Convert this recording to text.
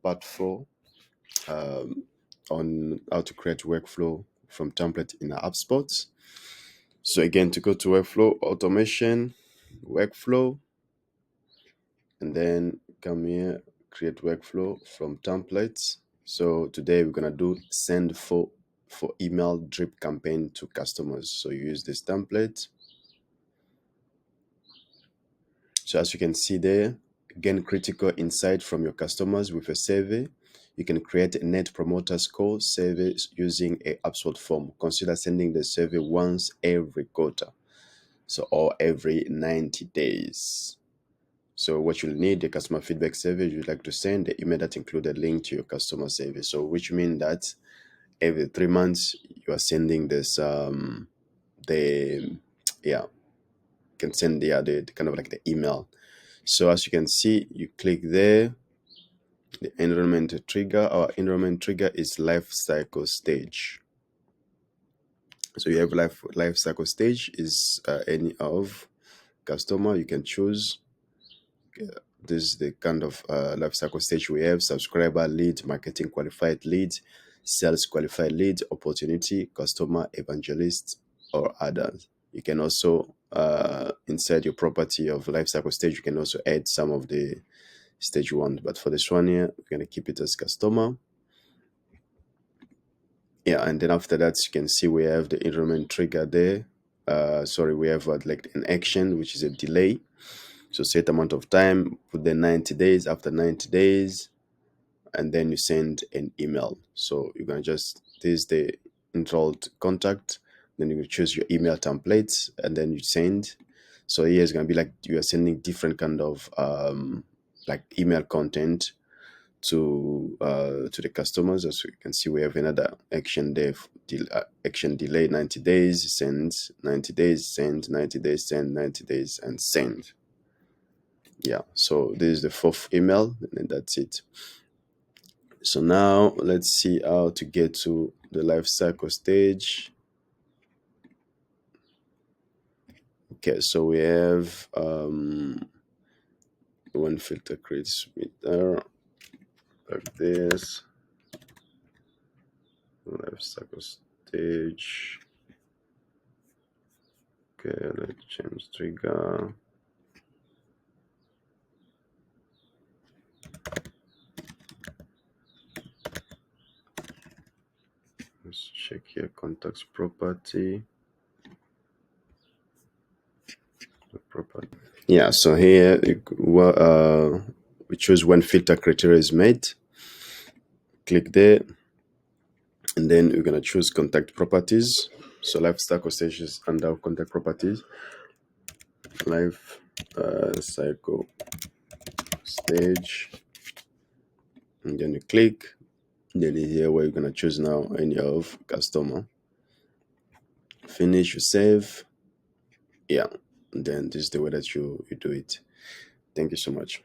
part 4 on how to create workflow from template in HubSpot. So again, to go to workflow, automation, workflow, and then come here, create workflow from templates. So today we're gonna do send for email drip campaign to customers. So you use this template. So as you can see there, gain critical insight from your customers with a survey. You can create a net promoter score survey using a HubSpot form. Consider sending the survey once every quarter, so or every 90 days. So what you'll need, the customer feedback survey you'd like to send, the email that include a link to your customer survey. So which means that every 3 months you are sending this can send the kind of like the email. So as you can see, you click there, the enrollment trigger. Our enrollment trigger is lifecycle stage. So you have lifecycle stage is any of customer you can choose. This is the kind of lifecycle stage we have: subscriber, lead, marketing qualified lead, sales qualified lead, opportunity, customer, evangelist, or others. You can also insert your property of lifecycle stage. You can also add some of the stage you want, but for this one here, we're going to keep it as customer. Yeah, and then after that, you can see we have the enrollment trigger there. We have like an action, which is a delay. So set amount of time, put the 90 days. After 90 days, and then you send an email. So you're gonna this is the enrolled contact. Then you choose your email templates, and then you send. So here it's gonna be like you are sending different kind of like email content to the customers. As you can see, we have another action there. Action delay 90 days, send 90 days, send 90 days, send 90 days, and send. Yeah, so this is the 4th email, and then that's it. So now let's see how to get to the life cycle stage. Okay, so we have one filter creates meter like this. Life cycle stage. Okay, let's change trigger. Let's check here, contacts property. Yeah, so here we choose when filter criteria is met. Click there, and then we're gonna choose contact properties. So lifecycle stage is under contact properties. Life cycle stage, and then you click. Then here where you're gonna choose now any of customer. Finish, you save. Yeah, and then this is the way that you do it. Thank you so much.